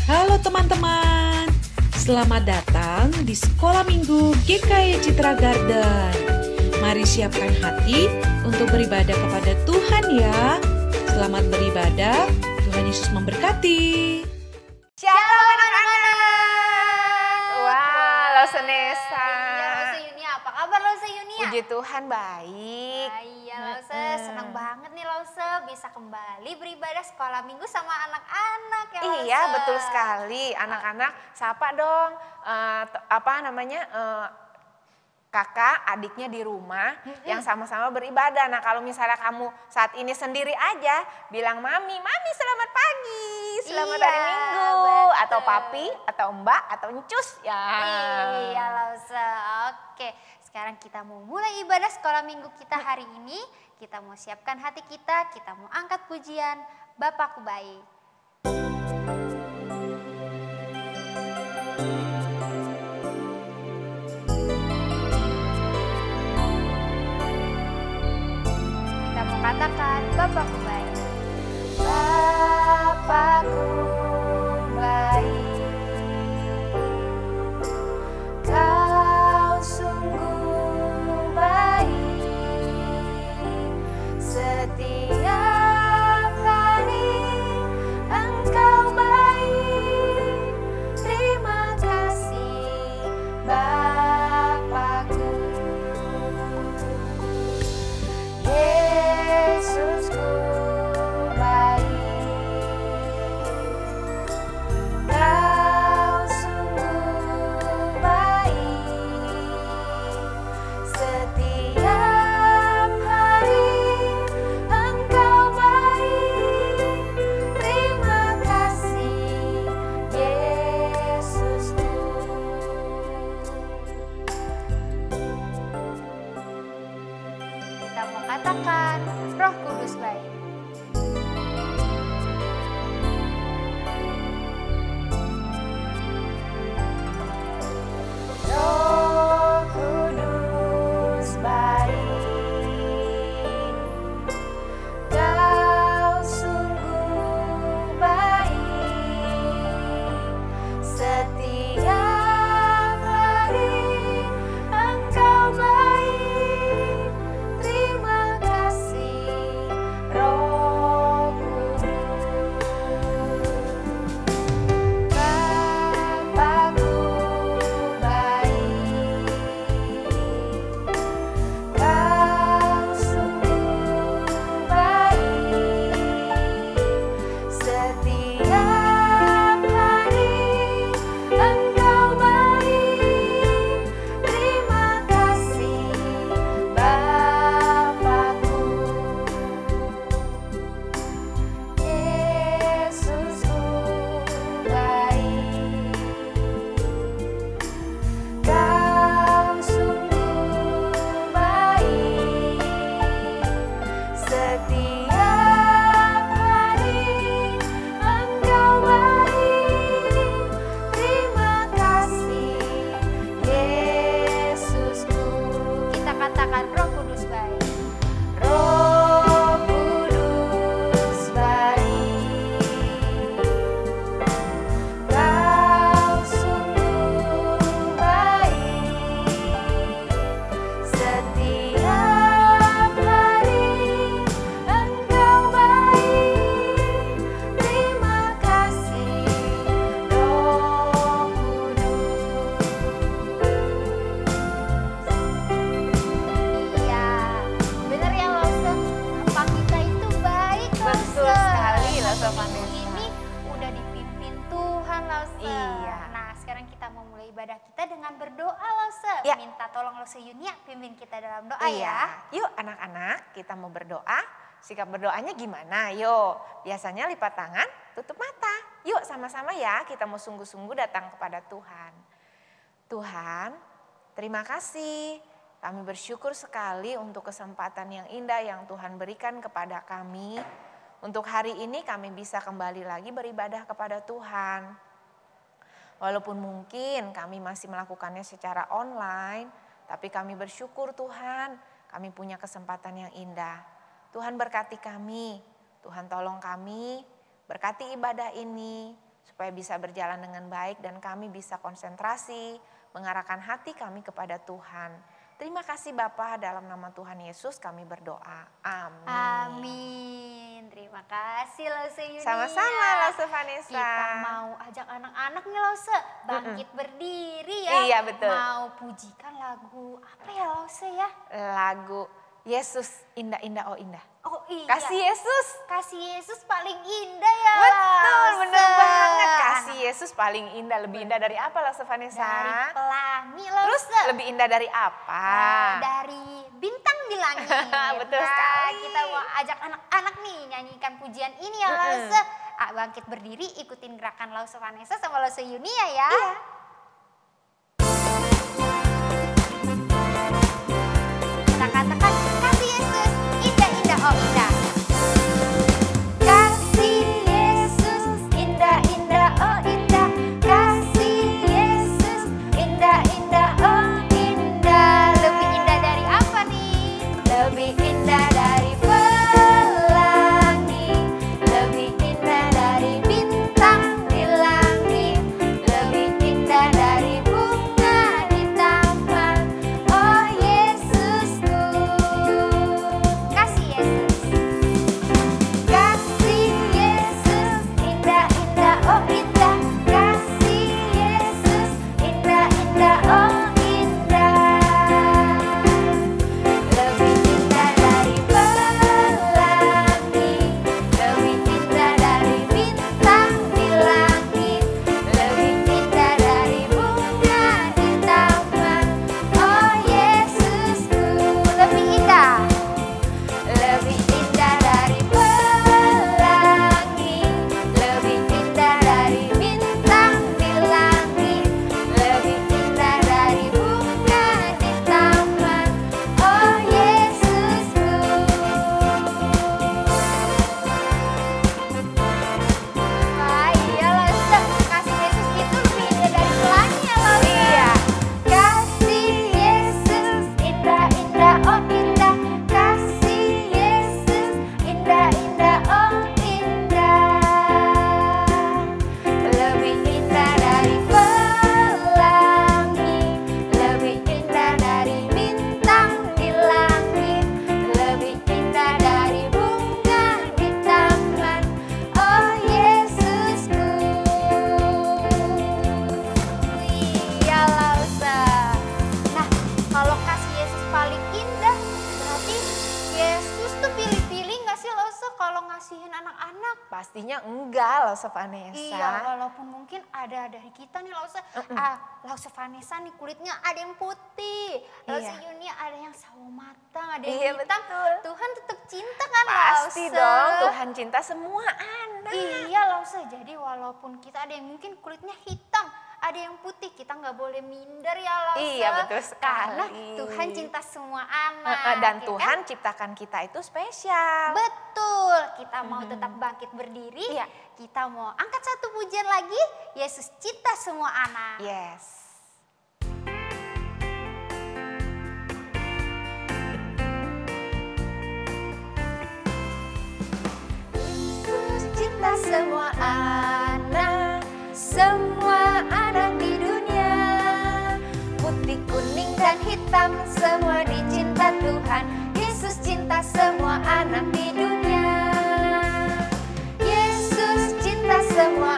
Halo teman-teman, selamat datang di Sekolah Minggu GKI Citra Garden. Mari siapkan hati untuk beribadah kepada Tuhan ya. Selamat beribadah, Tuhan Yesus memberkati. Shalom anak-anak. Wah, Lause Nesa. Iya, Lause Yunia. Apa kabar Lause Yunia? Puji Tuhan baik. Iya, Lause. Senang banget nih Lause bisa kembali beribadah sekolah minggu sama anak-anak ya Lause. Iya, betul sekali. Anak-anak, sapa dong. Kakak, adiknya di rumah yang sama-sama beribadah. Nah, kalau misalnya kamu saat ini sendiri aja, bilang mami selamat pagi, selamat hari Minggu, betul. atau papi, atau mbak, atau encus ya. Iya Lause. Oke, sekarang kita mau mulai ibadah sekolah minggu kita hari ini. Kita mau siapkan hati kita mau angkat pujian Bapakku Baik. Kita mau katakan Bapakku Baik. Bapakku baik, Kau sungguh baik, setiap hari Engkau baik. Terima kasih Bapakku, Yesusku baik, Kau sungguh baik, setiap hari Engkau baik. Terima kasih Yesusku. Kita mau katakan Roh Kudus baik. Roh Kudus baik, Kau sungguh baik, setiap hari Engkau baik. Terima kasih Roh Kudus. Bapakku baik, Kau sungguh baik, setiap hari Engkau baik. Terima kasih Bapakku, Yesusku baik, Kau sungguh baik, setiap hari Engkau baik. Terima kasih Yesusku. Kita katakan Roh Kudus baik. Roh Kudus baik, Kau sungguh baik, setiap hari Engkau baik. Terima kasih Roh Kudus. Iya, benar ya Lause. Apa kita itu baik Lause. Betul sekali, Lause Vanessa. Ini udah dipimpin Tuhan Lause. Iya. Nah, sekarang kita mau mulai ibadah kita dengan berdoa Lause. Ya. Minta tolong Lause Yunia pimpin kita dalam doa Iya, ya. yuk anak-anak kita mau berdoa. Sikap berdoanya gimana? Yuk, biasanya lipat tangan, tutup mata. Yuk sama-sama ya, kita mau sungguh-sungguh datang kepada Tuhan. Tuhan, terima kasih. Kami bersyukur sekali untuk kesempatan yang indah yang Tuhan berikan kepada kami. Untuk hari ini kami bisa kembali lagi beribadah kepada Tuhan. Walaupun mungkin kami masih melakukannya secara online, tapi kami bersyukur Tuhan, kami punya kesempatan yang indah. Tuhan berkati kami, Tuhan tolong kami, berkati ibadah ini, supaya bisa berjalan dengan baik dan kami bisa konsentrasi, mengarahkan hati kami kepada Tuhan. Terima kasih Bapa, dalam nama Tuhan Yesus kami berdoa. Amin. Amin. Terima kasih Lause Yunia. Sama-sama Lause Vanessa. Kita mau ajak anak-anak nih Lause bangkit berdiri ya. Iya, betul. Mau pujikan lagu apa ya Lause ya? Lagu Yesus indah indah oh indah. Oh iya. Kasih Yesus. Kasih Yesus paling indah ya. Betul, bener Lause. banget. Kasih Yesus paling indah. Lebih indah dari apa Lause Vanessa? Dari pelangi Terus Lause. lebih indah dari apa? Dari bintang di langit. Betul Nah, sekali. kita mau ajak anak-anak nih nyanyikan pujian ini ya Lause. Bangkit berdiri, ikutin gerakan Lause Vanessa sama Lause Yunia ya. Iya. Kita katakan kasih Yesus indah indah oh indah. Kasih Yesus indah indah oh indah. Kasih Yesus indah indah oh indah. Lebih indah dari apa nih? Lebih indah dari pelangi. Lebih indah dari bintang di langit. Lebih indah dari bunga di taman. Oh Yesusku. Kasih Yesus. Kasih Yesus indah indah oh indah. Kasih Yesus indah indah oh indah. Lebih indah dari pelangi. Lebih indah dari bintang di langit. Lebih indah dari bunga di taman. Oh Yesusku. Lebih indah. Lebih indah dari pelangi. Lebih indah dari bintang di langit. Lebih indah dari bunga di taman. Oh Yesusku. Wah iya Lause, kasih Yesus itu lebih indah dari pelangi ya Lause. Iya. Kasih Yesus indah indah oh indah. Kasih Yesus indah indah oh indah. Lebih indah dari pelangi. Lebih indah dari bintang di langit. Lebih indah dari bunga di taman. Oh Yesusku. Iya Lause. Nah, kalau kasih Yesus paling indah, berarti Yesus tuh pilih-pilih gak sih Lause kalau ngasihin anak-anak? Pastinya enggak Lause Vanessa. Iya, walaupun mungkin ada dari kita nih Lause. Lause Vanessa nih kulitnya ada yang putih. Lause Iya. Yunia ada yang sawo matang, ada yang Iya, hitam. betul. Tuhan tetap cinta kan Pasti Lause? dong, Tuhan cinta semua anak. Iya Lause, jadi walaupun kita ada yang mungkin kulitnya hitam, ada yang putih, kita nggak boleh minder ya Lause. Iya, betul Karena sekali. Tuhan cinta semua anak. Dan ya Tuhan kan? ciptakan kita itu spesial. Betul, kita mau tetap bangkit berdiri. Iya. Kita mau angkat satu pujian lagi. Yesus cinta semua anak. Yes. Yesus cinta semua anak di dunia. Putih, kuning, dan hitam semua dicinta Tuhan. Yesus cinta semua anak di dunia. Yesus cinta semua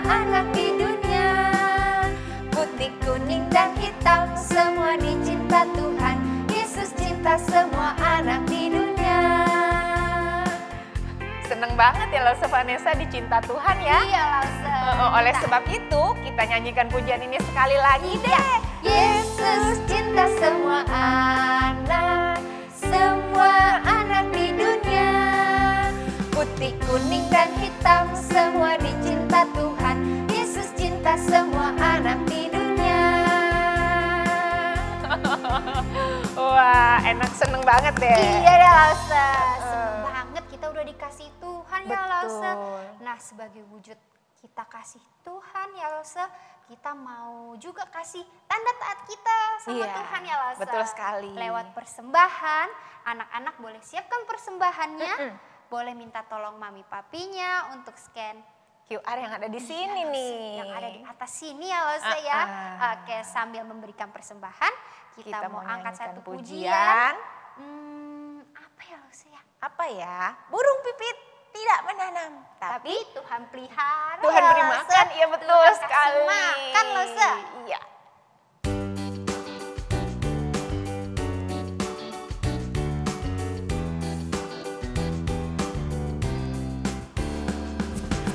anak di dunia. Putih, kuning, dan hitam semua dicinta Tuhan. Yesus cinta semua anak di dunia. Seneng banget ya Lause Vanessa dicinta Tuhan ya. Iya Lause. Oleh sebab itu kita nyanyikan pujian ini sekali lagi deh. Yesus cinta semua anak di dunia. Putih, kuning, dan hitam semua dicinta Tuhan. Yesus cinta semua anak di dunia. Wah, enak, seneng banget deh. Iya deh Lause, seneng banget kita udah dikasih Tuhan ya Betul. Lause. Nah sebagai wujud kita kasih Tuhan ya Lause, kita mau juga kasih tanda taat kita sama Iya, Tuhan ya Lause. betul sekali. Lewat persembahan, anak-anak boleh siapkan persembahannya. boleh minta tolong mami papinya untuk scan QR yang ada di sini nih. yang ada di atas sini ya Lause ya. Oke, sambil memberikan persembahan, kita mau angkat satu pujian. Apa ya Lause ya? Apa ya? Burung pipit tidak menanam, Tapi Tuhan pelihara. Tuhan ya, beri Lause. makan. Iya betul Tuhan kasih sekali. makan Lause. Iya.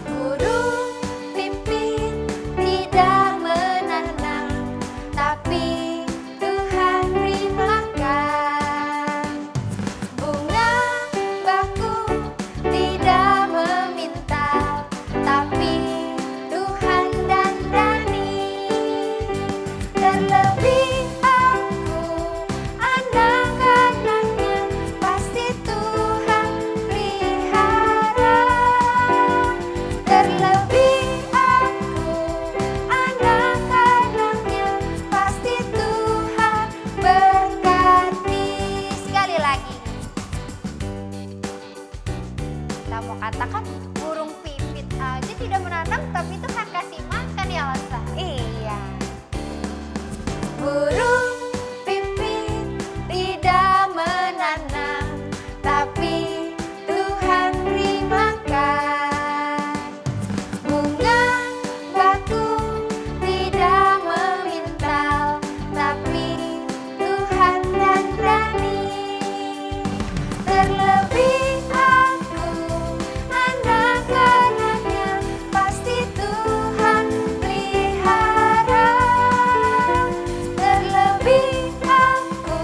Burung pipit tidak menanam, tapi Tuhan beri makan. Bunga bakung tidak meminta, tapi Tuhan dandani. Terlebih aku, anak-anaknya, pasti Tuhan pelihara. Terlebih aku, anak-anaknya, pasti Tuhan berkati. Sekali lagi. Kita mau katakan burung pipit aja tidak menanam, tapi Tuhan kasih makan ya Lasa. Iya. Burung pipit tidak menanam, tapi Tuhan beri makan. Bunga bakung tidak memintal, tapi Tuhan dandani. Terlebih aku, anak-anaknya, pasti Tuhan pelihara. Terlebih aku,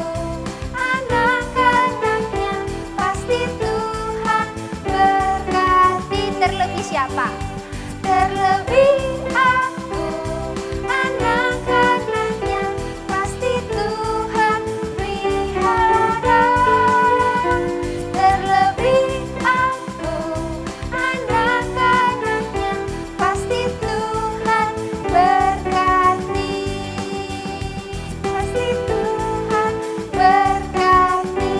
anak-anaknya, pasti Tuhan berkati. Terlebih siapa? Terlebih aku, anak-anaknya, pasti Tuhan pelihara. Terlebih aku, anak-anaknya, pasti Tuhan berkati. Pasti Tuhan berkati.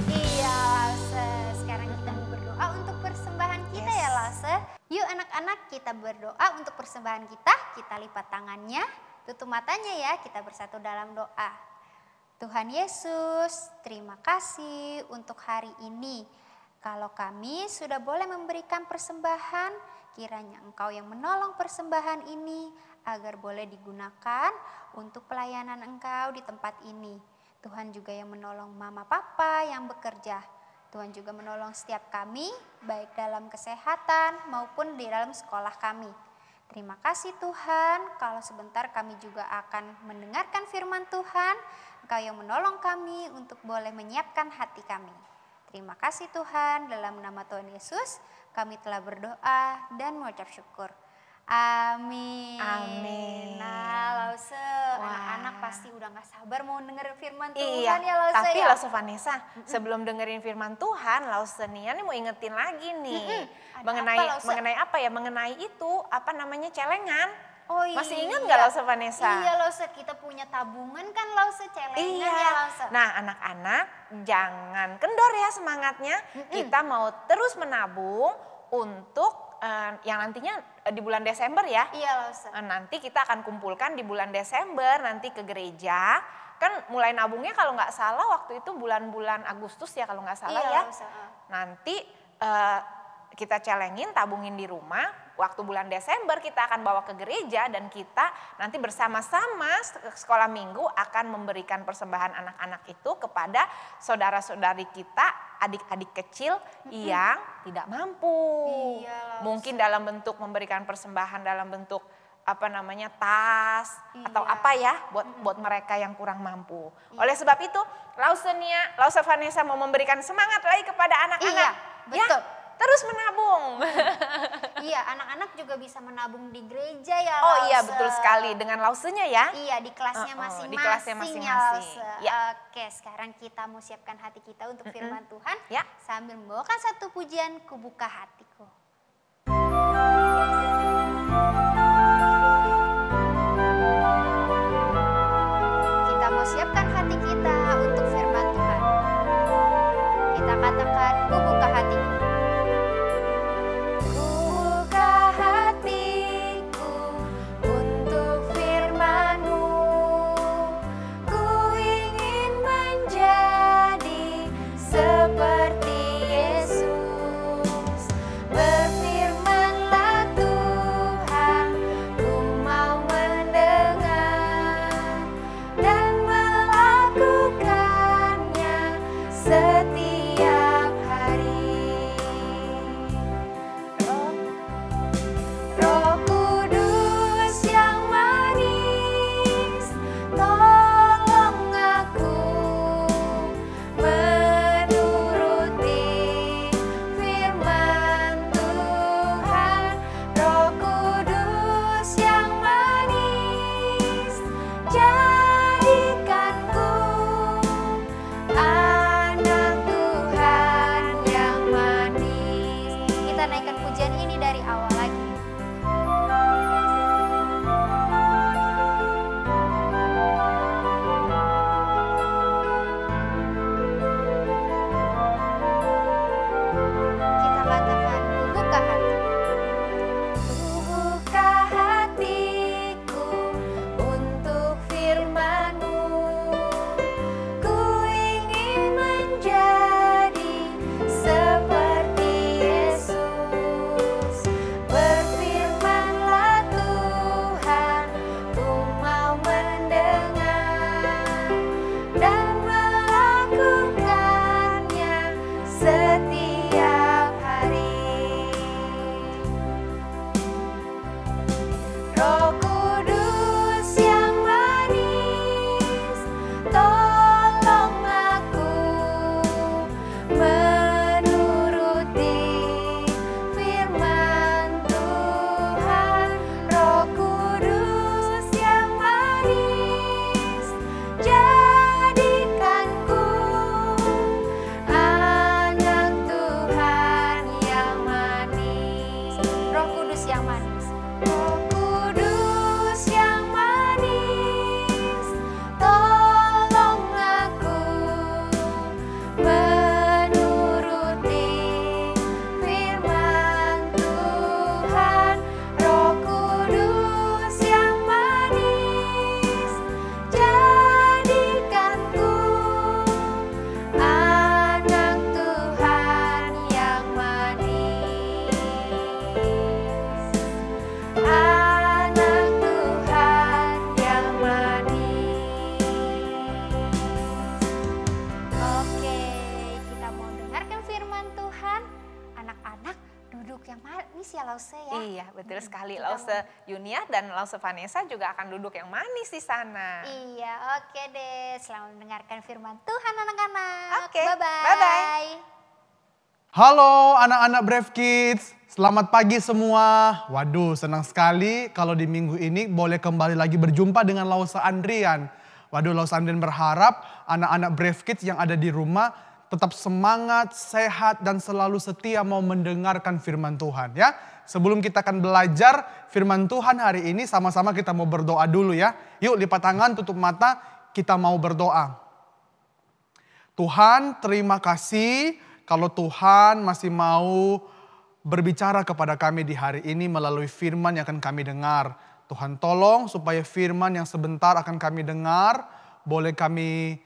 Iya, Lause. Sekarang kita mau berdoa untuk persembahan kita ya, Lause. Yuk anak-anak, kita berdoa untuk persembahan kita. Kita lipat tangannya, tutup matanya ya. Kita bersatu dalam doa. Tuhan Yesus, terima kasih untuk hari ini. Kalau kami sudah boleh memberikan persembahan, kiranya Engkau yang menolong persembahan ini agar boleh digunakan untuk pelayanan Engkau di tempat ini. Tuhan juga yang menolong mama papa yang bekerja. Tuhan juga menolong setiap kami, baik dalam kesehatan maupun di dalam sekolah kami. Terima kasih Tuhan, kalau sebentar kami juga akan mendengarkan firman Tuhan. Engkau yang menolong kami untuk boleh menyiapkan hati kami. Terima kasih Tuhan, dalam nama Tuhan Yesus kami telah berdoa dan mengucap syukur. Amin. Amin. Nah, Lause, anak-anak pasti udah gak sabar mau denger firman Tuhan Iya, ya Lause tapi ya. Lause Vanessa, sebelum dengerin firman Tuhan, Lause Nia nih mau ingetin lagi nih. Ada Mengenai apa, Lause? mengenai apa ya? Mengenai itu, apa namanya, celengan. Oh Masih iya. ingat nggak Lause Vanessa? Iya Lause, kita punya tabungan kan Lause, celengan Iya. ya Lause. Nah anak-anak jangan kendor ya semangatnya. Kita mau terus menabung untuk yang nantinya di bulan Desember ya. Iya Lause. Nanti kita akan kumpulkan di bulan Desember nanti ke gereja. Kan mulai nabungnya kalau nggak salah waktu itu bulan-bulan Agustus ya kalau nggak salah Iya, ya. Lause. Nanti kita celengin, tabungin di rumah. Waktu bulan Desember kita akan bawa ke gereja dan kita nanti bersama-sama sekolah minggu akan memberikan persembahan anak-anak itu kepada saudara-saudari kita, adik-adik kecil yang tidak mampu. Iya, Mungkin dalam bentuk memberikan persembahan dalam bentuk apa namanya tas atau Iya. apa ya buat mereka yang kurang mampu. Oleh sebab itu, Lause Vanessa mau memberikan semangat lagi kepada anak-anak. Iya, betul. Ya, terus menabung. Iya, anak-anak juga bisa menabung di gereja ya Oh iya Lause. betul sekali dengan lausenya ya. Iya, di kelasnya masing-masing. di kelasnya ya, masing-masing. Lause. Ya. Oke, sekarang kita mau siapkan hati kita untuk firman Tuhan. Ya. Sambil membawakan satu pujian, Ku Buka Hatiku. Kita mau siapkan hati kita untuk firman Tuhan. Kita katakan, kita naikkan pujian ini dari awal lagi. Kita katakan, buka hati. Buka hatiku untuk firman-Mu. Ku ingin menjadi seperti Yesus. Berfirmanlah Tuhan, ku mau mendengar dan melakukannya setiap hari. Roh Kudus yang manis, tolong aku menuruti firman Tuhan. Roh Kudus yang manis, jadikanku anak Tuhan yang manis. Roh Kudus yang manis. Roh Kudus yang manis, tolong aku menuruti firman Tuhan. Roh Kudus yang manis, jadikanku anak Tuhan yang manis. Anak Tuhan yang manis. Oke, kita mau dengarkan firman Tuhan. Anak-anak duduk yang manis ya Lause ya. Iya, betul sekali. Kita Lause Yunia dan Lause Vanessa juga akan duduk yang manis di sana. Iya, oke deh. Selamat mendengarkan firman Tuhan anak-anak. Oke, Bye-bye. bye-bye. Halo anak-anak Brave Kids, selamat pagi semua. Waduh, senang sekali kalau di minggu ini boleh kembali lagi berjumpa dengan Lause Andrian. Waduh, Lause Andrian berharap anak-anak Brave Kids yang ada di rumah tetap semangat, sehat, dan selalu setia mau mendengarkan firman Tuhan ya. Sebelum kita akan belajar firman Tuhan hari ini, sama-sama kita mau berdoa dulu ya. Yuk lipat tangan, tutup mata, kita mau berdoa. Tuhan, terima kasih kalau Tuhan masih mau berbicara kepada kami di hari ini melalui firman yang akan kami dengar. Tuhan tolong supaya firman yang sebentar akan kami dengar, boleh kami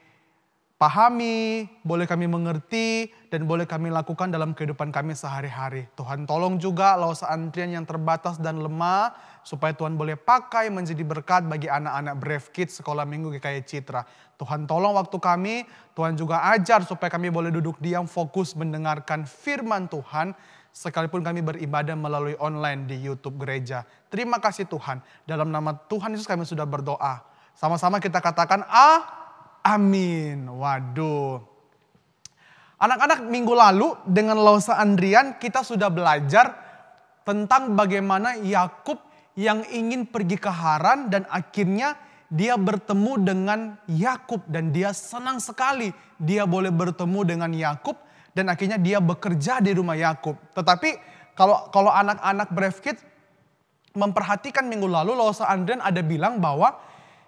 pahami, boleh kami mengerti, dan boleh kami lakukan dalam kehidupan kami sehari-hari. Tuhan tolong juga Lause Andrian yang terbatas dan lemah, supaya Tuhan boleh pakai menjadi berkat bagi anak-anak Brave Kids Sekolah Minggu GKI Citra. Tuhan tolong waktu kami, Tuhan juga ajar supaya kami boleh duduk diam fokus mendengarkan firman Tuhan, sekalipun kami beribadah melalui online di YouTube gereja. Terima kasih Tuhan, dalam nama Tuhan Yesus kami sudah berdoa. Sama-sama kita katakan amin. Waduh. Anak-anak, minggu lalu dengan Lause Andrian kita sudah belajar tentang bagaimana Yakub yang ingin pergi ke Haran dan akhirnya dia bertemu dengan Yakub dan dia senang sekali dia boleh bertemu dengan Yakub dan akhirnya dia bekerja di rumah Yakub. Tetapi kalau anak-anak Brave Kids memperhatikan minggu lalu, Lause Andrian ada bilang bahwa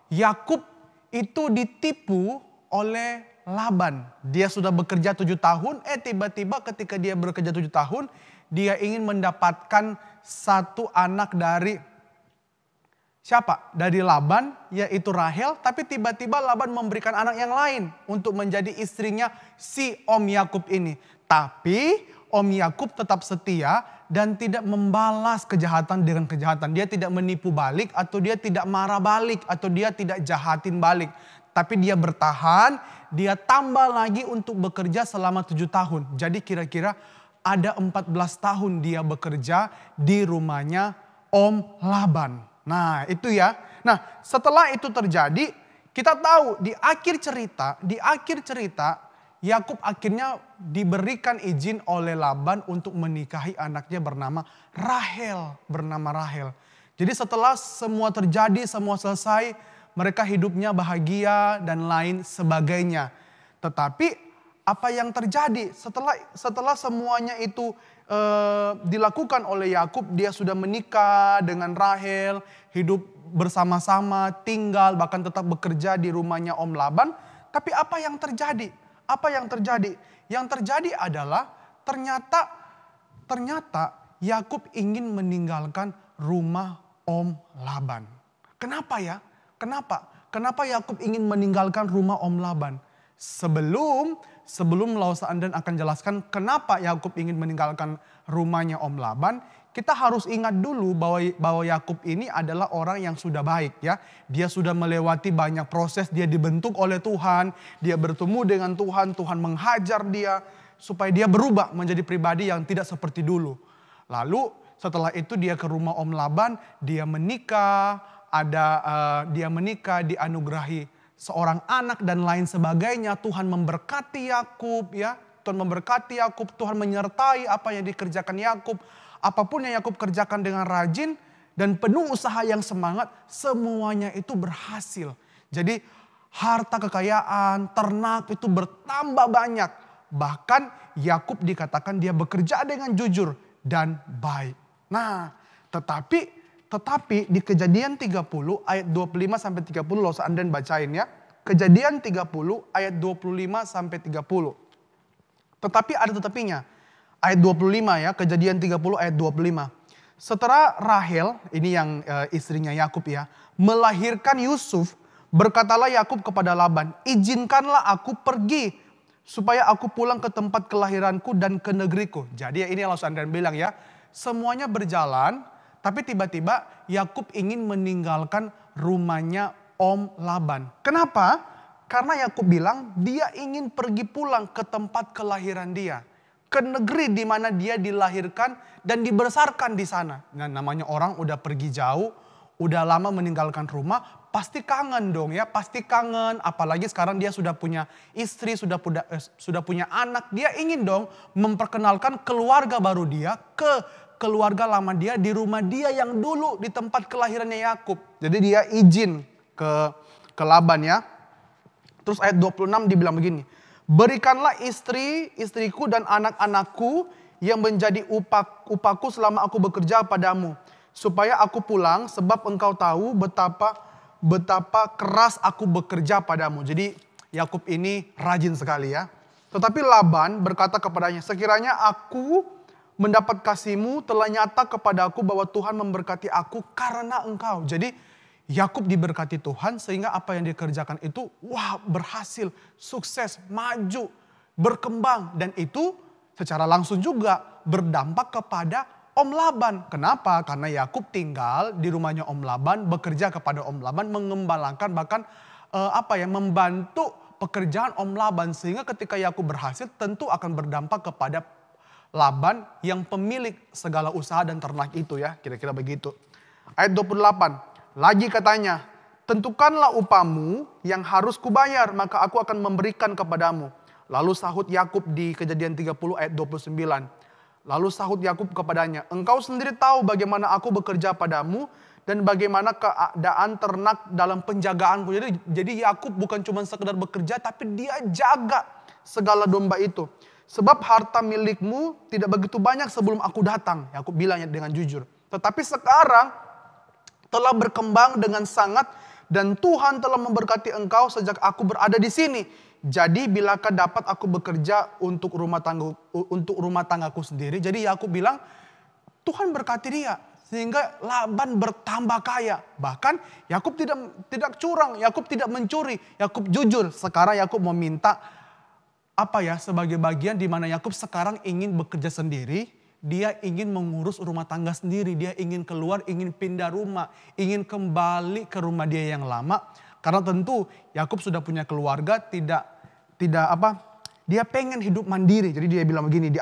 Yakub itu ditipu oleh Laban. Dia sudah bekerja 7 tahun, tiba-tiba ketika dia bekerja 7 tahun, dia ingin mendapatkan satu anak dari siapa? Dari Laban, yaitu Rahel. Tapi tiba-tiba Laban memberikan anak yang lain untuk menjadi istrinya si Om Yakub ini. Tapi Om Yakub tetap setia dan tidak membalas kejahatan dengan kejahatan. Dia tidak menipu balik atau dia tidak marah balik atau dia tidak jahatin balik. Tapi dia bertahan, dia tambah lagi untuk bekerja selama 7 tahun. Jadi kira-kira ada 14 tahun dia bekerja di rumahnya Om Laban. Nah itu ya. Nah setelah itu terjadi, kita tahu di akhir cerita Yakub akhirnya diberikan izin oleh Laban untuk menikahi anaknya bernama Rahel. Jadi setelah semua terjadi, semua selesai, mereka hidupnya bahagia dan lain sebagainya. Tetapi apa yang terjadi setelah semuanya itu dilakukan oleh Yakub. Dia sudah menikah dengan Rahel, hidup bersama-sama, tinggal, bahkan tetap bekerja di rumahnya Om Laban. Tapi apa yang terjadi? Apa yang terjadi? Yang terjadi adalah ternyata Yakub ingin meninggalkan rumah Om Laban. Kenapa ya? Kenapa Yakub ingin meninggalkan rumah Om Laban? Sebelum Laus Anden akan jelaskan kenapa Yakub ingin meninggalkan rumahnya Om Laban, kita harus ingat dulu bahwa Yakub ini adalah orang yang sudah baik ya. Dia sudah melewati banyak proses, dia dibentuk oleh Tuhan, dia bertemu dengan Tuhan, Tuhan menghajar dia supaya dia berubah menjadi pribadi yang tidak seperti dulu. Lalu setelah itu dia ke rumah Om Laban, dia menikah, dianugerahi seorang anak dan lain sebagainya. Tuhan memberkati Yakub ya. Tuhan memberkati Yakub, Tuhan menyertai apa yang dikerjakan Yakub. Apapun yang Yakub kerjakan dengan rajin dan penuh usaha yang semangat, semuanya itu berhasil. Jadi harta kekayaan, ternak itu bertambah banyak. Bahkan Yakub dikatakan dia bekerja dengan jujur dan baik. Nah, tetapi di Kejadian 30 ayat 25 sampai 30 loh Anden bacain ya. Kejadian 30 ayat 25 sampai 30. Tetapi ada tetapinya. Ayat 25 ya, Kejadian 30 ayat 25. Setelah Rahel, ini yang istrinya Yakub ya, melahirkan Yusuf, berkatalah Yakub kepada Laban, "Izinkanlah aku pergi supaya aku pulang ke tempat kelahiranku dan ke negeriku." Jadi ini yang Anden bilang ya, semuanya berjalan. Tapi tiba-tiba Yakub ingin meninggalkan rumahnya Om Laban. Kenapa? Karena Yakub bilang dia ingin pergi pulang ke tempat kelahiran dia. Ke negeri di mana dia dilahirkan dan dibesarkan di sana. Nah, namanya orang udah pergi jauh, udah lama meninggalkan rumah, pasti kangen dong ya. Pasti kangen, apalagi sekarang dia sudah punya istri, sudah punya anak. Dia ingin dong memperkenalkan keluarga baru dia ke keluarga lama dia di rumah dia yang dulu di tempat kelahirannya Yakub. Jadi dia izin ke Laban ya. Terus ayat 26 dibilang begini. "Berikanlah istriku dan anak-anakku yang menjadi upahku selama aku bekerja padamu. Supaya aku pulang sebab engkau tahu betapa keras aku bekerja padamu." Jadi Yakub ini rajin sekali ya. Tetapi Laban berkata kepadanya, "Sekiranya aku mendapat kasihmu telah nyata kepada aku bahwa Tuhan memberkati aku karena engkau." Jadi Yakub diberkati Tuhan sehingga apa yang dikerjakan itu berhasil, sukses, maju, berkembang. Dan itu secara langsung juga berdampak kepada Om Laban. Kenapa? Karena Yakub tinggal di rumahnya Om Laban, bekerja kepada Om Laban, mengembalakan bahkan membantu pekerjaan Om Laban. Sehingga ketika Yakub berhasil tentu akan berdampak kepada Laban yang pemilik segala usaha dan ternak itu ya. Kira-kira begitu. Ayat 28. Lagi katanya, "Tentukanlah upahmu yang harus kubayar, maka aku akan memberikan kepadamu." Lalu sahut Yakub di Kejadian 30 ayat 29. Lalu sahut Yakub kepadanya, "Engkau sendiri tahu bagaimana aku bekerja padamu dan bagaimana keadaan ternak dalam penjagaanku." Jadi Yakub bukan cuma sekedar bekerja, tapi dia jaga segala domba itu. "Sebab harta milikmu tidak begitu banyak sebelum aku datang." Yakub bilangnya dengan jujur. "Tetapi sekarang telah berkembang dengan sangat dan Tuhan telah memberkati engkau sejak aku berada di sini. Jadi bilakah dapat aku bekerja untuk rumah tanggaku sendiri?" Jadi Yakub bilang Tuhan berkati dia sehingga Laban bertambah kaya. Bahkan Yakub tidak curang, Yakub tidak mencuri, Yakub jujur. Sekarang Yakub meminta sebagai bagian di mana Yakub sekarang ingin bekerja sendiri, dia ingin mengurus rumah tangga sendiri, dia ingin keluar, ingin pindah rumah, ingin kembali ke rumah dia yang lama. Karena tentu Yakub sudah punya keluarga, dia pengen hidup mandiri. Jadi dia bilang begini di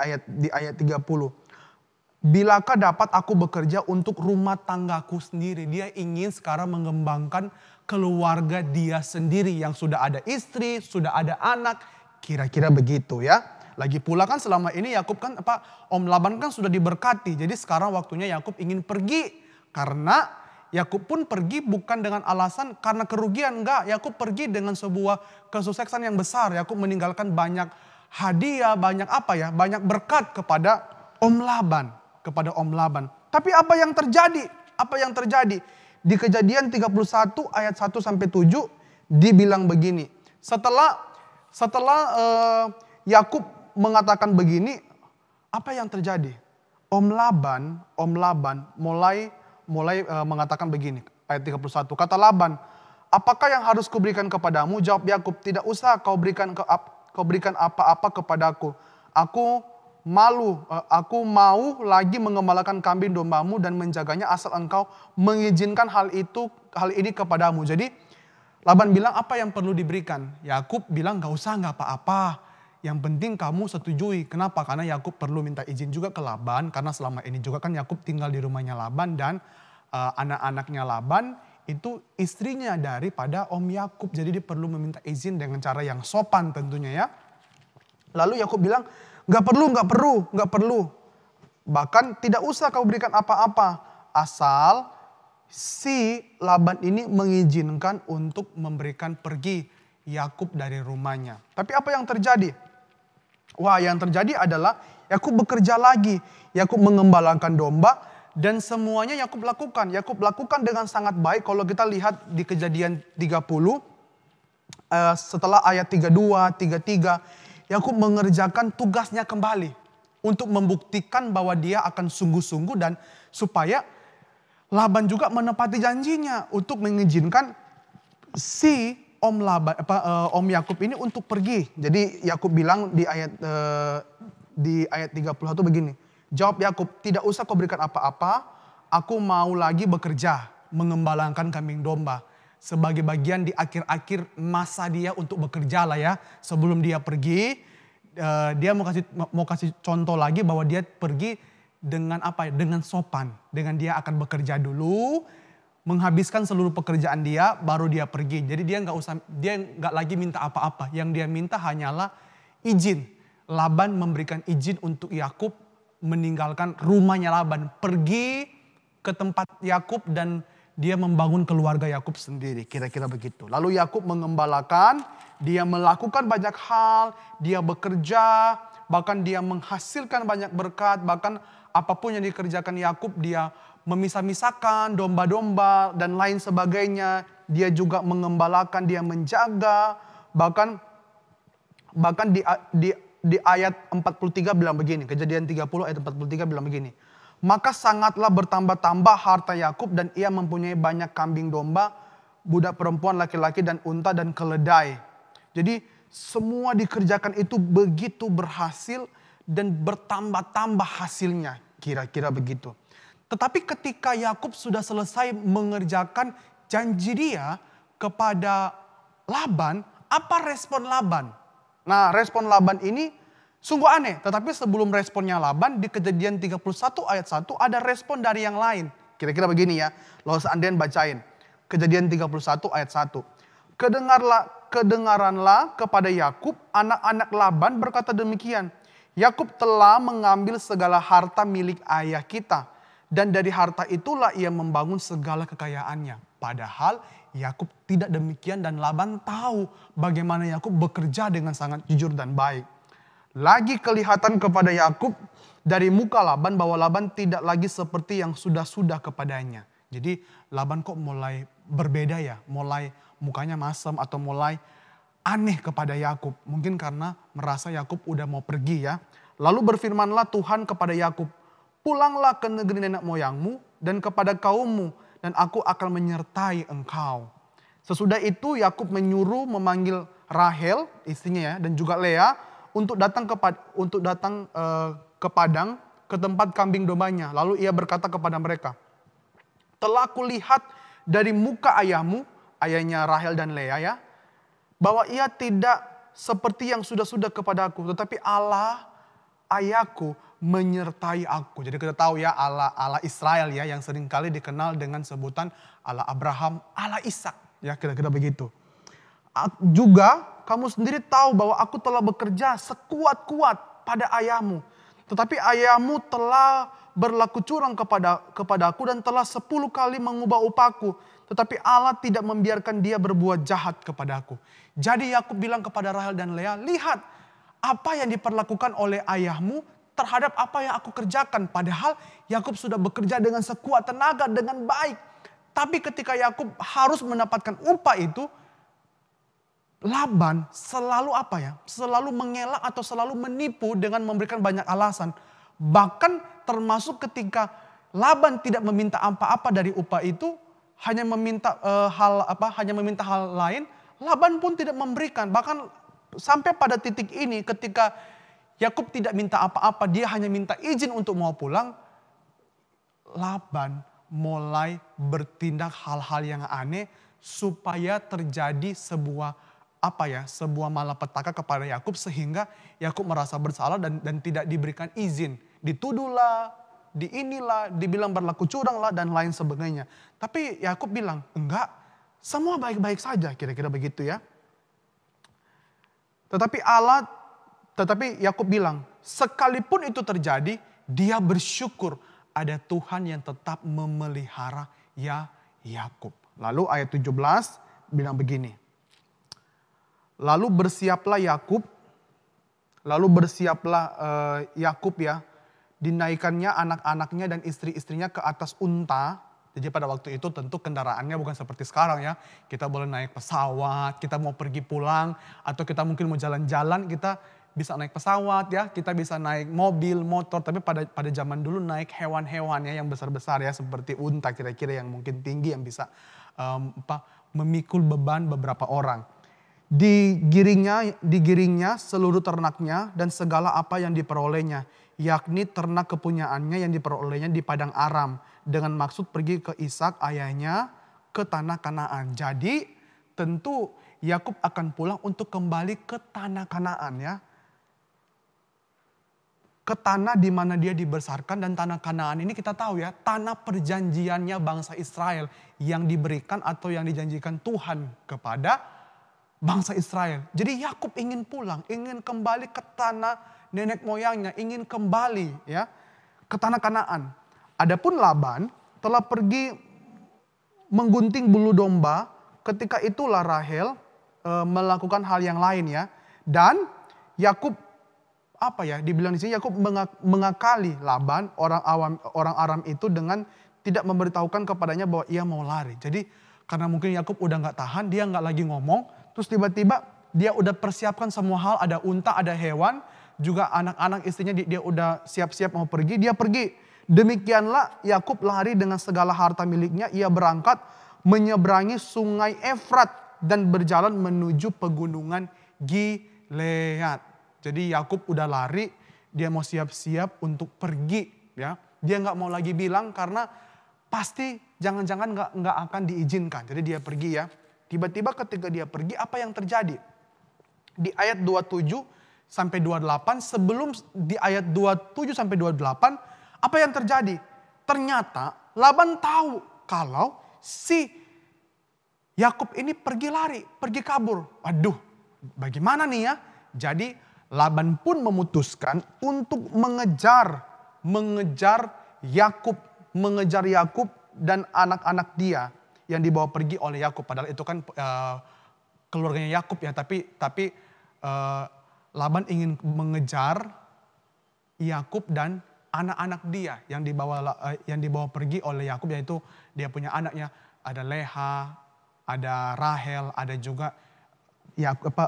ayat 30. "Bilakah dapat aku bekerja untuk rumah tanggaku sendiri?" Dia ingin sekarang mengembangkan keluarga dia sendiri yang sudah ada istri, sudah ada anak. Kira-kira begitu ya. Lagi pula kan selama ini Yakub Om Laban kan sudah diberkati. Jadi sekarang waktunya Yakub ingin pergi. Karena Yakub pun pergi bukan dengan alasan karena kerugian. Enggak, Yakub pergi dengan sebuah kesuksesan yang besar. Yakub meninggalkan banyak hadiah, banyak apa ya, banyak berkat kepada Om Laban, Tapi apa yang terjadi? Di Kejadian 31 ayat 1 sampai 7 dibilang begini. Setelah Yakub mengatakan begini, apa yang terjadi? Om Laban mulai mengatakan begini, ayat 31. Kata Laban, apakah yang harus kuberikan kepadamu? Jawab Yakub, tidak usah kau berikan apa-apa kepadaku. Aku mau lagi mengembalakan kambing dombamu dan menjaganya asal engkau mengizinkan hal ini kepadamu. Jadi Laban bilang, apa yang perlu diberikan? Yakub bilang, gak usah, gak apa-apa. Yang penting kamu setujui. Kenapa? Karena Yakub perlu minta izin juga ke Laban. Karena selama ini juga kan Yakub tinggal di rumahnya Laban. Dan anak-anaknya Laban itu istrinya daripada Om Yakub. Jadi dia perlu meminta izin dengan cara yang sopan tentunya ya. Lalu Yakub bilang, gak perlu. Bahkan tidak usah kau berikan apa-apa. Asal si Laban ini mengizinkan untuk memberikan pergi Yakub dari rumahnya. Tapi apa yang terjadi? Yang terjadi adalah Yakub bekerja lagi. Yakub mengembalakan domba dan semuanya Yakub lakukan. Yakub lakukan dengan sangat baik. Kalau kita lihat di Kejadian 30 setelah ayat 32, 33, Yakub mengerjakan tugasnya kembali untuk membuktikan bahwa dia akan sungguh-sungguh dan supaya Laban juga menepati janjinya untuk mengizinkan si Om Yakub ini untuk pergi. Jadi Yakub bilang di ayat 31 begini. Jawab Yakub, tidak usah kau berikan apa-apa. Aku mau lagi bekerja mengembalakan kambing domba. Sebagai bagian di akhir-akhir masa dia untuk bekerja lah ya. Sebelum dia pergi, dia mau kasih contoh lagi bahwa dia pergi dengan apa? Dengan sopan. Dengan dia akan bekerja dulu. Menghabiskan seluruh pekerjaan dia, baru dia pergi. Jadi dia nggak lagi minta apa-apa. Yang dia minta hanyalah izin. Laban memberikan izin untuk Yakub meninggalkan rumahnya Laban, pergi ke tempat Yakub dan dia membangun keluarga Yakub sendiri. Kira-kira begitu. Lalu Yakub mengembalakan, dia melakukan banyak hal, dia bekerja, bahkan dia menghasilkan banyak berkat, bahkan apapun yang dikerjakan Yakub dia memisah-misahkan domba-domba dan lain sebagainya. Dia juga mengembalakan, dia menjaga. Bahkan di ayat 43 bilang begini. Kejadian 30 ayat 43 bilang begini. Maka sangatlah bertambah-tambah harta Yakub dan ia mempunyai banyak kambing domba, budak perempuan, laki-laki dan unta dan keledai. Jadi semua dikerjakan itu begitu berhasil dan bertambah-tambah hasilnya. Kira-kira begitu. Tetapi ketika Yakub sudah selesai mengerjakan janji dia kepada Laban, apa respon Laban? Nah, respon Laban ini sungguh aneh. Tetapi sebelum responnya Laban, di Kejadian 31 ayat 1 ada respon dari yang lain. Kira-kira begini ya, lalu seandainya bacain. Kejadian 31 ayat 1. Kedengaranlah kepada Yakub, anak-anak Laban berkata demikian. Yakub telah mengambil segala harta milik ayah kita. Dan dari harta itulah ia membangun segala kekayaannya. Padahal Yakub tidak demikian dan Laban tahu bagaimana Yakub bekerja dengan sangat jujur dan baik. Lagi kelihatan kepada Yakub dari muka Laban bahwa Laban tidak lagi seperti yang sudah-sudah kepadanya. Jadi Laban kok mulai berbeda ya, mulai mukanya masam atau mulai aneh kepada Yakub. Mungkin karena merasa Yakub udah mau pergi ya. Lalu berfirmanlah Tuhan kepada Yakub, pulanglah ke negeri nenek moyangmu dan kepada kaummu dan aku akan menyertai engkau. Sesudah itu Yakub menyuruh memanggil Rahel istrinya ya dan juga Lea untuk datang ke padang ke tempat kambing dombanya. Lalu ia berkata kepada mereka, telah kulihat dari muka ayahmu, ayahnya Rahel dan Lea ya, bahwa ia tidak seperti yang sudah-sudah kepadaku, tetapi Allah ayahku menyertai aku. Jadi kita tahu ya Allah Israel ya yang seringkali dikenal dengan sebutan Allah Abraham, Allah Ishak. Ya kira-kira begitu. Juga kamu sendiri tahu bahwa aku telah bekerja sekuat-kuat pada ayahmu. Tetapi ayahmu telah berlaku curang kepadaku dan telah 10 kali mengubah upahku. Tetapi Allah tidak membiarkan dia berbuat jahat kepadaku. Jadi Yakub bilang kepada Rahel dan Lea, lihat apa yang diperlakukan oleh ayahmu terhadap apa yang aku kerjakan. Padahal Yakub sudah bekerja dengan sekuat tenaga, dengan baik. Tapi ketika Yakub harus mendapatkan upah itu, Laban selalu selalu mengelak atau selalu menipu dengan memberikan banyak alasan. Bahkan termasuk ketika Laban tidak meminta apa-apa dari upah itu, hanya meminta hal lain, Laban pun tidak memberikan. Bahkan sampai pada titik ini ketika Yakub tidak minta apa-apa, dia hanya minta izin untuk mau pulang. Laban mulai bertindak hal-hal yang aneh supaya terjadi sebuah malapetaka kepada Yakub, sehingga Yakub merasa bersalah dan tidak diberikan izin. Dituduhlah, dibilang berlaku curang lah dan lain sebagainya. Tapi Yakub bilang, enggak, semua baik-baik saja, kira-kira begitu ya. Tetapi Yakub bilang, sekalipun itu terjadi, dia bersyukur ada Tuhan yang tetap memelihara Yakub. Lalu ayat 17 bilang begini. Lalu bersiaplah Yakub ya, dinaikannya anak-anaknya dan istri-istrinya ke atas unta. Jadi pada waktu itu tentu kendaraannya bukan seperti sekarang ya. Kita boleh naik pesawat, kita mau pergi pulang, atau kita mungkin mau jalan-jalan, kita bisa naik pesawat ya, kita bisa naik mobil, motor. Tapi pada zaman dulu naik hewan-hewan ya yang besar-besar ya, seperti unta kira-kira yang mungkin tinggi, yang bisa memikul beban beberapa orang. Digiringnya seluruh ternaknya dan segala apa yang diperolehnya, yakni ternak kepunyaannya yang diperolehnya di padang Aram, dengan maksud pergi ke Ishak ayahnya ke tanah Kanaan. Jadi tentu Yakub akan pulang untuk kembali ke tanah Kanaan ya. Ke tanah di mana dia dibesarkan, dan tanah Kanaan ini kita tahu ya, tanah perjanjiannya bangsa Israel yang diberikan atau yang dijanjikan Tuhan kepada bangsa Israel. Jadi Yakub ingin pulang, ingin kembali ke tanah nenek moyangnya, ingin kembali ya ke tanah Kanaan. Adapun Laban telah pergi menggunting bulu domba, ketika itulah Rahel melakukan hal yang lain ya. Dan Yakub dibilang di sini Yakub mengakali Laban orang Aram itu dengan tidak memberitahukan kepadanya bahwa ia mau lari. Jadi karena mungkin Yakub udah nggak tahan, dia nggak lagi ngomong, terus tiba-tiba dia udah persiapkan semua hal, ada unta, ada hewan, juga anak-anak istrinya dia udah siap-siap mau pergi, dia pergi. Demikianlah Yakub lari dengan segala harta miliknya, ia berangkat menyeberangi sungai Efrat dan berjalan menuju pegunungan Gilead. Jadi Yakub udah lari, dia mau siap-siap untuk pergi ya. Dia nggak mau lagi bilang karena pasti jangan-jangan nggak akan diizinkan. Jadi dia pergi ya. Tiba-tiba ketika dia pergi, apa yang terjadi? Di ayat 27 sampai 28, sebelum di ayat 27 sampai 28, apa yang terjadi? Ternyata Laban tahu kalau si Yakub ini pergi lari, pergi kabur. Waduh, bagaimana nih ya? Jadi Laban pun memutuskan untuk mengejar Yakub dan anak-anak dia yang dibawa pergi oleh Yakub. Padahal itu kan keluarganya Yakub ya, tapi Laban ingin mengejar Yakub dan anak-anak dia yang dibawa pergi oleh Yakub, yaitu dia punya anaknya, ada Leha, ada Rahel, ada juga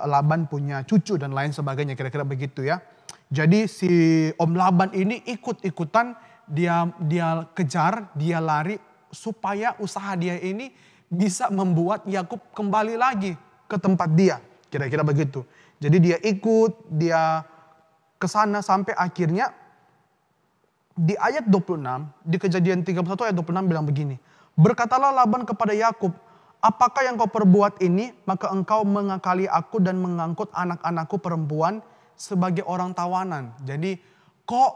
Laban punya cucu dan lain sebagainya, kira-kira begitu ya. Jadi si Om Laban ini ikut-ikutan, dia kejar, dia lari supaya usaha dia ini bisa membuat Yakub kembali lagi ke tempat dia, kira-kira begitu. Jadi dia ikut, dia ke sana sampai akhirnya di ayat 26, di Kejadian 31 ayat 26 bilang begini. Berkatalah Laban kepada Yakub, apakah yang kau perbuat ini? Maka engkau mengakali aku dan mengangkut anak-anakku perempuan sebagai orang tawanan. Jadi kok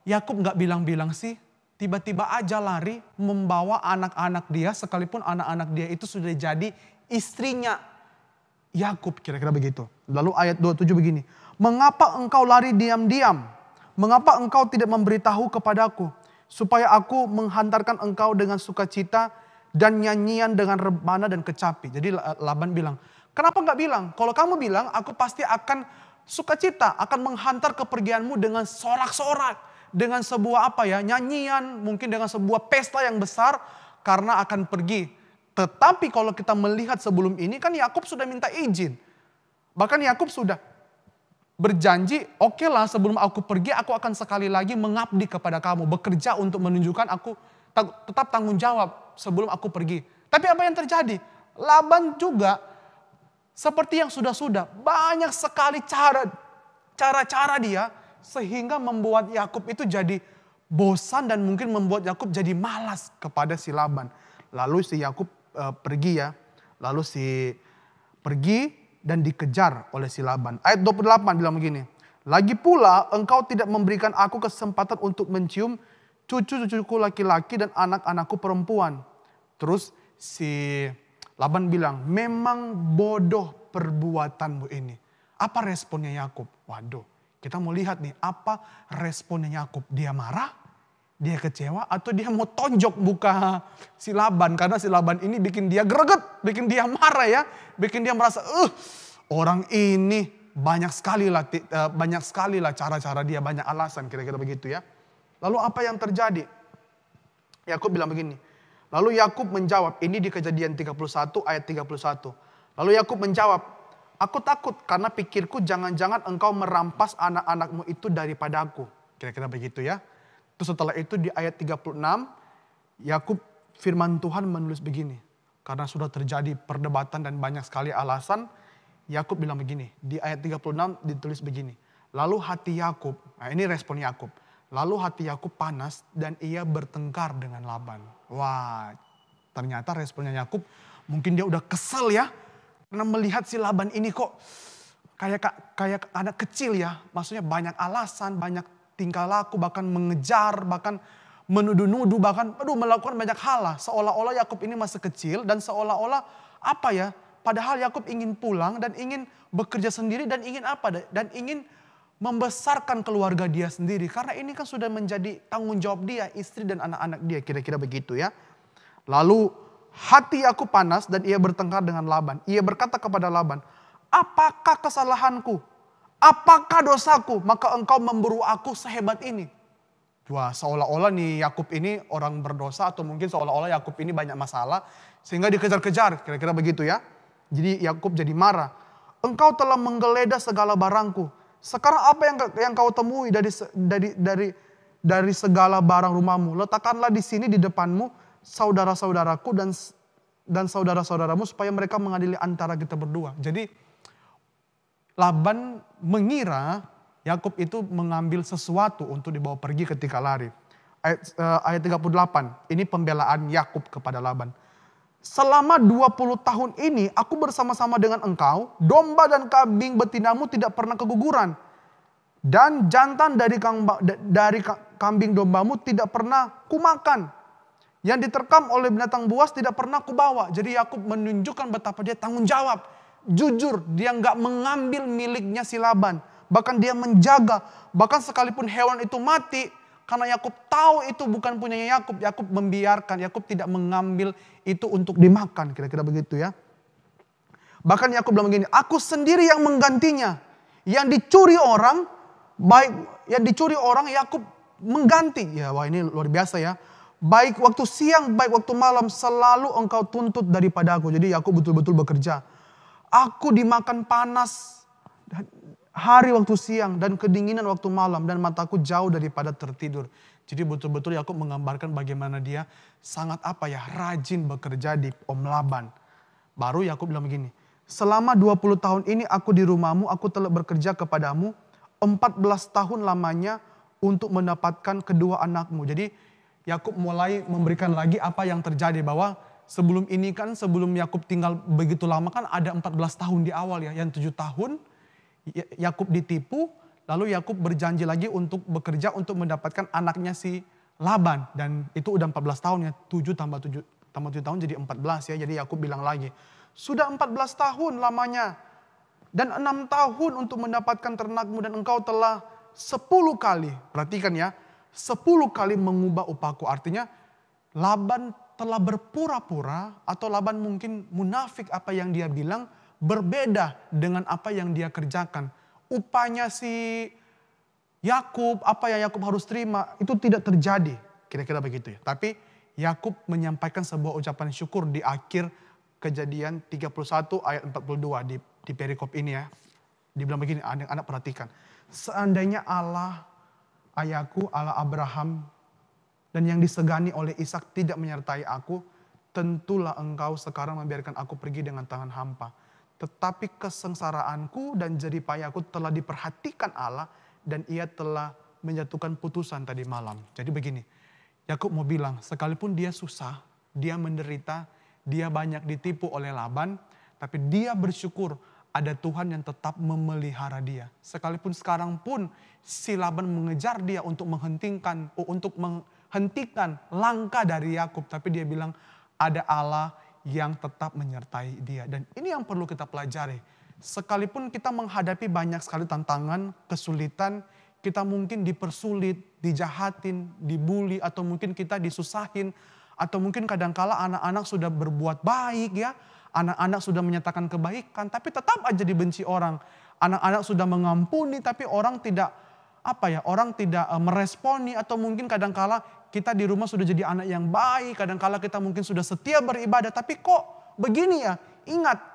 Yakub gak bilang-bilang sih? Tiba-tiba aja lari membawa anak-anak dia, sekalipun anak-anak dia itu sudah jadi istrinya Yakub, kira-kira begitu. Lalu ayat 27 begini. Mengapa engkau lari diam-diam? Mengapa engkau tidak memberitahu kepadaku, supaya aku menghantarkan engkau dengan sukacita dan nyanyian dengan rebana dan kecapi. Jadi Laban bilang, kenapa gak bilang? Kalau kamu bilang, aku pasti akan sukacita, akan menghantar kepergianmu dengan sorak-sorak, dengan sebuah nyanyian, mungkin dengan sebuah pesta yang besar karena akan pergi. Tetapi kalau kita melihat sebelum ini kan Yakub sudah minta izin. Bahkan Yakub sudah berjanji, oke lah sebelum aku pergi aku akan sekali lagi mengabdi kepada kamu, bekerja untuk menunjukkan aku tetap tanggung jawab sebelum aku pergi. Tapi apa yang terjadi? Laban juga seperti yang sudah-sudah, banyak sekali cara-cara dia sehingga membuat Yakub itu jadi bosan dan mungkin membuat Yakub jadi malas kepada si Laban. Lalu si Yakub pergi ya, lalu si pergi dan dikejar oleh si Laban. Ayat 28 bilang begini, lagi pula engkau tidak memberikan aku kesempatan untuk mencium cucu-cucuku laki-laki dan anak-anakku perempuan. Terus si Laban bilang, memang bodoh perbuatanmu ini. Apa responnya Yakub? Waduh, kita mau lihat nih apa responnya Yakub. Dia marah, dia kecewa, atau dia mau tonjok muka si Laban. Karena si Laban ini bikin dia greget, bikin dia marah ya. Bikin dia merasa, orang ini banyak sekali lah cara-cara dia, banyak alasan kira-kira begitu ya. Lalu apa yang terjadi? Yakub bilang begini. Lalu Yakub menjawab, ini di Kejadian 31 ayat 31. Lalu Yakub menjawab, aku takut karena pikirku jangan-jangan engkau merampas anak-anakmu itu daripada aku. Kira-kira begitu ya. Terus setelah itu di ayat 36, Yakub firman Tuhan menulis begini. Karena sudah terjadi perdebatan dan banyak sekali alasan, Yakub bilang begini. Di ayat 36 ditulis begini. Lalu hati Yakub, nah ini respon Yakub. Lalu hati Yakub panas dan ia bertengkar dengan Laban. Wah, ternyata responnya Yakub mungkin dia udah kesel ya. Karena melihat si Laban ini kok kayak anak kecil ya. Maksudnya banyak alasan, banyak tingkah laku, bahkan mengejar, bahkan menuduh-nuduh, bahkan melakukan banyak hal lah. Seolah-olah Yakub ini masih kecil dan seolah-olah padahal Yakub ingin pulang dan ingin bekerja sendiri dan ingin dan ingin membesarkan keluarga dia sendiri. Karena ini kan sudah menjadi tanggung jawab dia, istri dan anak-anak dia. Kira-kira begitu ya. Lalu hati Yakub panas dan ia bertengkar dengan Laban. Ia berkata kepada Laban, apakah kesalahanku? Apakah dosaku? Maka engkau memburu aku sehebat ini. Wah, seolah-olah nih Yakub ini orang berdosa atau mungkin seolah-olah Yakub ini banyak masalah. Sehingga dikejar-kejar, kira-kira begitu ya. Jadi Yakub jadi marah. Engkau telah menggeledah segala barangku. Sekarang apa yang kau temui dari segala barang rumahmu? Letakkanlah di sini di depanmu saudara-saudaraku dan saudara-saudaramu supaya mereka mengadili antara kita berdua. Jadi Laban mengira Yakub itu mengambil sesuatu untuk dibawa pergi ketika lari. Ayat 38, ini pembelaan Yakub kepada Laban. Selama 20 tahun ini aku bersama-sama dengan engkau, domba dan kambing betinamu tidak pernah keguguran. Dan jantan dari kambing dombamu tidak pernah kumakan. Yang diterkam oleh binatang buas tidak pernah kubawa. Jadi Yakub menunjukkan betapa dia tanggung jawab. Jujur, dia nggak mengambil miliknya si Laban. Bahkan dia menjaga, bahkan sekalipun hewan itu mati, karena Yakub tahu itu bukan punyanya Yakub, Yakub membiarkan, Yakub tidak mengambil itu untuk dimakan, kira-kira begitu ya. Bahkan Yakub bilang begini, aku sendiri yang menggantinya. Yang dicuri orang, Yakub mengganti. Ya, wah ini luar biasa ya. Baik waktu siang, baik waktu malam, selalu engkau tuntut daripada aku. Jadi Yakub betul-betul bekerja. Aku dimakan panas hari waktu siang dan kedinginan waktu malam dan mataku jauh daripada tertidur. Jadi betul-betul Yakub menggambarkan bagaimana dia sangat rajin bekerja di Om Laban. Baru Yakub bilang begini, selama 20 tahun ini aku di rumahmu, aku telah bekerja kepadamu 14 tahun lamanya untuk mendapatkan kedua anakmu. Jadi Yakub mulai memberikan lagi apa yang terjadi, bahwa sebelum ini kan, sebelum Yakub tinggal begitu lama kan ada 14 tahun di awal ya, yang 7 tahun Yakub ditipu, lalu Yakub berjanji lagi untuk bekerja untuk mendapatkan anaknya si Laban. Dan itu udah 14 tahun ya, 7 tambah 7 tahun jadi 14 ya. Jadi Yakub bilang lagi, sudah 14 tahun lamanya dan 6 tahun untuk mendapatkan ternakmu dan engkau telah 10 kali, perhatikan ya, 10 kali mengubah upahku. Artinya Laban telah berpura-pura atau Laban mungkin munafik apa yang dia bilang, berbeda dengan apa yang dia kerjakan upahnya si Yakub, apa yang Yakub harus terima, itu tidak terjadi. Kira-kira begitu ya. Tapi Yakub menyampaikan sebuah ucapan syukur di akhir Kejadian 31 ayat 42 di perikop ini ya. Dibilang begini, anak-anak perhatikan. Seandainya Allah ayahku, Allah Abraham, dan yang disegani oleh Ishak tidak menyertai aku, tentulah engkau sekarang membiarkan aku pergi dengan tangan hampa. Tetapi kesengsaraanku dan jerih payahku telah diperhatikan Allah, dan ia telah menjatuhkan putusan tadi malam. Jadi begini, Yakub mau bilang, sekalipun dia susah, dia menderita, dia banyak ditipu oleh Laban, tapi dia bersyukur ada Tuhan yang tetap memelihara dia. Sekalipun sekarang pun si Laban mengejar dia untuk menghentikan langkah dari Yakub, tapi dia bilang ada Allah yang tetap menyertai dia. Dan ini yang perlu kita pelajari. Sekalipun kita menghadapi banyak sekali tantangan, kesulitan, kita mungkin dipersulit, dijahatin, dibully, atau mungkin kita disusahin, atau mungkin kadangkala anak-anak sudah berbuat baik ya, anak-anak sudah menyatakan kebaikan, tapi tetap aja dibenci orang. Anak-anak sudah mengampuni, tapi orang tidak meresponi, atau mungkin kadangkala kita di rumah sudah jadi anak yang baik, kadangkala kita mungkin sudah setia beribadah, tapi kok begini ya? Ingat,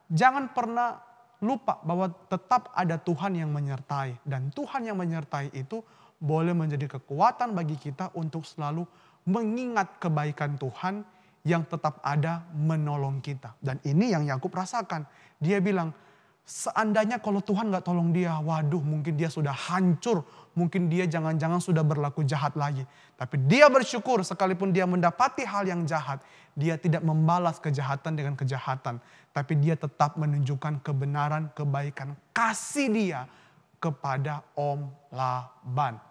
jangan pernah lupa bahwa tetap ada Tuhan yang menyertai. Dan Tuhan yang menyertai itu boleh menjadi kekuatan bagi kita untuk selalu mengingat kebaikan Tuhan yang tetap ada menolong kita. Dan ini yang Yakub rasakan. Dia bilang, seandainya kalau Tuhan gak tolong dia, waduh mungkin dia sudah hancur. Mungkin dia jangan-jangan sudah berlaku jahat lagi. Tapi dia bersyukur sekalipun dia mendapati hal yang jahat. Dia tidak membalas kejahatan dengan kejahatan. Tapi dia tetap menunjukkan kebenaran, kebaikan, kasih dia kepada Om Laban.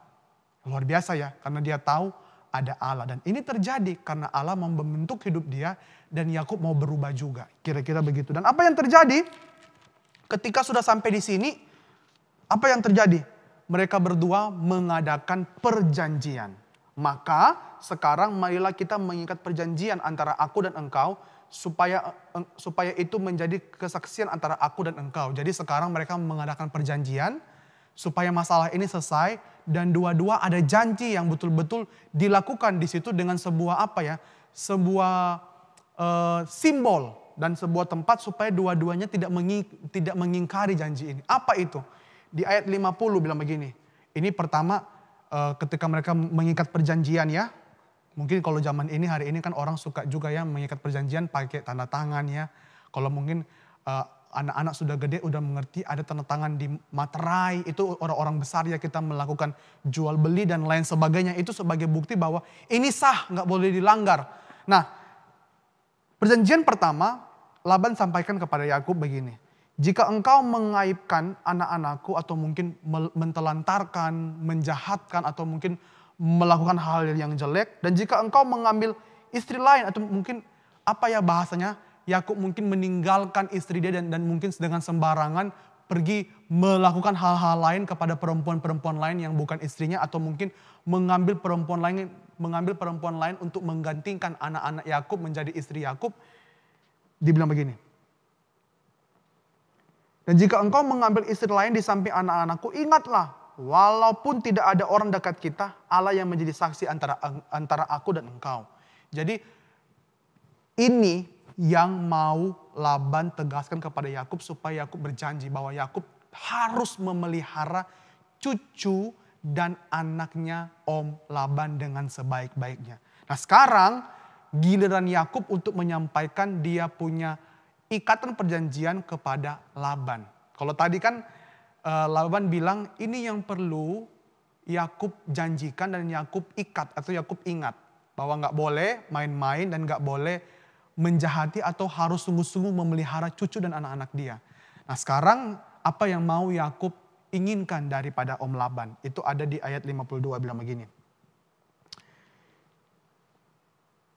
Luar biasa ya, karena dia tahu ada Allah. Dan ini terjadi karena Allah mau membentuk hidup dia dan Yakub mau berubah juga. Kira-kira begitu. Dan apa yang terjadi ketika sudah sampai di sini? Apa yang terjadi? Mereka berdua mengadakan perjanjian. Maka sekarang marilah kita mengikat perjanjian antara aku dan engkau supaya itu menjadi kesaksian antara aku dan engkau. Jadi sekarang mereka mengadakan perjanjian supaya masalah ini selesai dan dua-dua ada janji yang betul-betul dilakukan di situ dengan sebuah simbol dan sebuah tempat supaya dua-duanya tidak mengingkari janji ini. Apa itu? Di ayat 50 bilang begini. Ini pertama ketika mereka mengikat perjanjian ya. Mungkin kalau zaman ini hari ini kan orang suka juga ya mengikat perjanjian pakai tanda tangan ya. Kalau mungkin anak-anak sudah gede udah mengerti ada tanda tangan di materai, itu orang-orang besar ya kita melakukan jual beli dan lain sebagainya, itu sebagai bukti bahwa ini sah, nggak boleh dilanggar. Nah, perjanjian pertama Laban sampaikan kepada Yakub begini, jika engkau mengaibkan anak-anakku atau mungkin mentelantarkan, menjahatkan atau mungkin melakukan hal yang jelek, dan jika engkau mengambil istri lain atau mungkin bahasanya Yakub mungkin meninggalkan istri dia dan mungkin dengan sembarangan pergi melakukan hal-hal lain kepada perempuan-perempuan lain yang bukan istrinya, atau mungkin mengambil perempuan lain untuk menggantikan anak-anak Yakub menjadi istri Yakub. Dibilang begini. Dan jika engkau mengambil istri lain di samping anak-anakku, ingatlah walaupun tidak ada orang dekat kita, Allah yang menjadi saksi antara aku dan engkau. Jadi ini yang mau Laban tegaskan kepada Yakub supaya Yakub berjanji bahwa Yakub harus memelihara cucu dan anaknya Om Laban dengan sebaik-baiknya. Nah sekarang giliran Yakub untuk menyampaikan dia punya ikatan perjanjian kepada Laban. Kalau tadi kan Laban bilang ini yang perlu Yakub janjikan dan Yakub ikat atau Yakub ingat. Bahwa gak boleh main-main dan gak boleh menjahati atau harus sungguh-sungguh memelihara cucu dan anak-anak dia. Nah sekarang apa yang mau Yakub inginkan daripada Om Laban? Itu ada di ayat 52 bilang begini.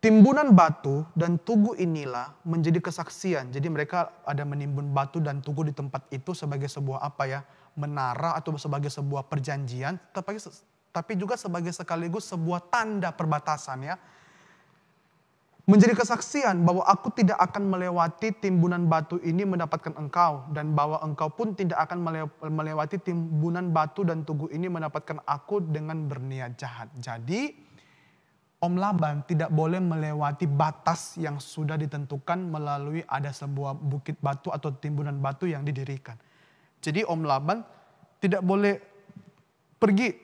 Timbunan batu dan tugu inilah menjadi kesaksian. Jadi mereka ada menimbun batu dan tugu di tempat itu sebagai sebuah menara atau sebagai sebuah perjanjian. Tapi juga sebagai sekaligus sebuah tanda perbatasan ya. menjadi kesaksian bahwa aku tidak akan melewati timbunan batu ini mendapatkan engkau, dan bahwa engkau pun tidak akan melewati timbunan batu dan tugu ini mendapatkan aku dengan berniat jahat. Jadi Om Laban tidak boleh melewati batas yang sudah ditentukan melalui ada sebuah bukit batu atau timbunan batu yang didirikan. Jadi Om Laban tidak boleh pergi,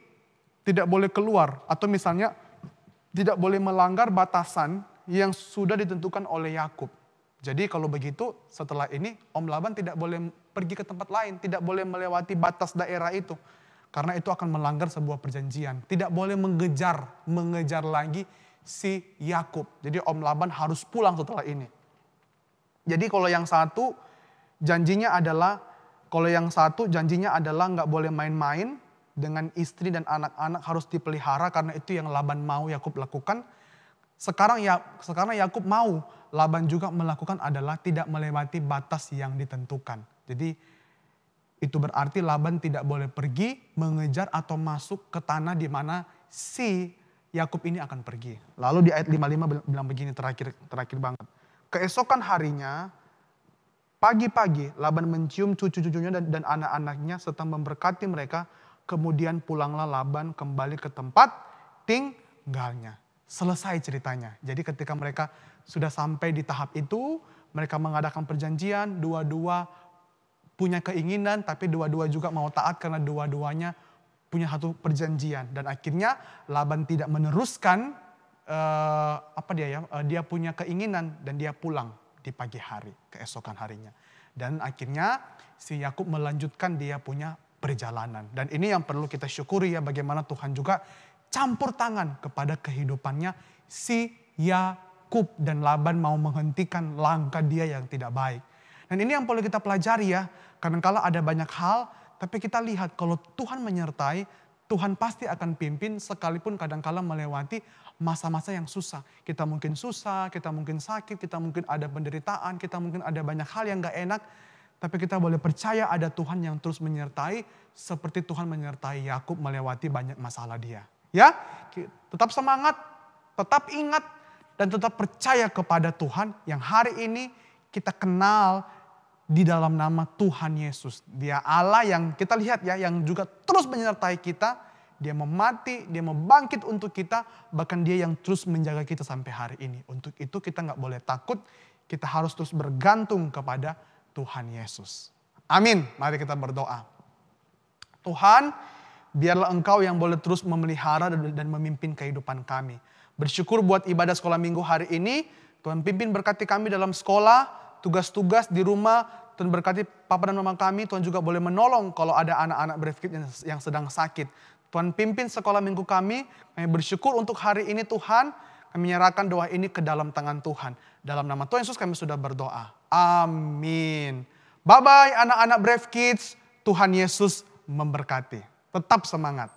tidak boleh keluar, atau misalnya tidak boleh melanggar batasan yang sudah ditentukan oleh Yakub. Jadi kalau begitu setelah ini Om Laban tidak boleh pergi ke tempat lain, tidak boleh melewati batas daerah itu. Karena itu akan melanggar sebuah perjanjian. Tidak boleh mengejar lagi si Yakub. Jadi Om Laban harus pulang setelah ini. Jadi kalau yang satu janjinya adalah nggak boleh main-main dengan istri dan anak-anak, harus dipelihara karena itu yang Laban mau Yakub lakukan. Sekarang Yakub mau, Laban juga melakukan adalah tidak melewati batas yang ditentukan. Jadi itu berarti Laban tidak boleh pergi mengejar atau masuk ke tanah di mana si Yakub ini akan pergi. Lalu di ayat 55 bilang begini, terakhir banget. Keesokan harinya, pagi-pagi Laban mencium cucu-cucunya dan anak-anaknya serta memberkati mereka. Kemudian pulanglah Laban kembali ke tempat tinggalnya. Selesai ceritanya. Jadi ketika mereka sudah sampai di tahap itu, mereka mengadakan perjanjian, dua-dua punya keinginan, tapi dua-dua juga mau taat karena dua-duanya punya satu perjanjian. Dan akhirnya Laban tidak meneruskan dia punya keinginan dan dia pulang di pagi hari, keesokan harinya. Dan akhirnya si Yakub melanjutkan dia punya perjalanan. Dan ini yang perlu kita syukuri ya, bagaimana Tuhan juga campur tangan kepada kehidupannya si Yakub, dan Laban mau menghentikan langkah dia yang tidak baik. Dan ini yang perlu kita pelajari ya. Kadang-kala ada banyak hal, tapi kita lihat kalau Tuhan menyertai, Tuhan pasti akan pimpin sekalipun kadang-kala melewati masa-masa yang susah. Kita mungkin susah, kita mungkin sakit, kita mungkin ada penderitaan, kita mungkin ada banyak hal yang gak enak. Tapi kita boleh percaya ada Tuhan yang terus menyertai seperti Tuhan menyertai Yakub melewati banyak masalah dia. Ya, tetap semangat, tetap ingat, dan tetap percaya kepada Tuhan yang hari ini kita kenal di dalam nama Tuhan Yesus. Dia Allah yang kita lihat ya, yang juga terus menyertai kita. Dia mau mati, dia mau bangkit untuk kita, bahkan dia yang terus menjaga kita sampai hari ini. Untuk itu kita gak boleh takut, kita harus terus bergantung kepada Tuhan Yesus. Amin, mari kita berdoa. Tuhan, biarlah Engkau yang boleh terus memelihara dan memimpin kehidupan kami. Bersyukur buat ibadah sekolah minggu hari ini. Tuhan pimpin berkati kami dalam sekolah, tugas-tugas di rumah. Tuhan berkati papa dan mama kami. Tuhan juga boleh menolong kalau ada anak-anak Brave Kids yang sedang sakit. Tuhan pimpin sekolah minggu kami. Kami bersyukur untuk hari ini Tuhan. Kami menyerahkan doa ini ke dalam tangan Tuhan. Dalam nama Tuhan Yesus kami sudah berdoa. Amin. Bye-bye anak-anak Brave Kids. Tuhan Yesus memberkati. Tetap semangat.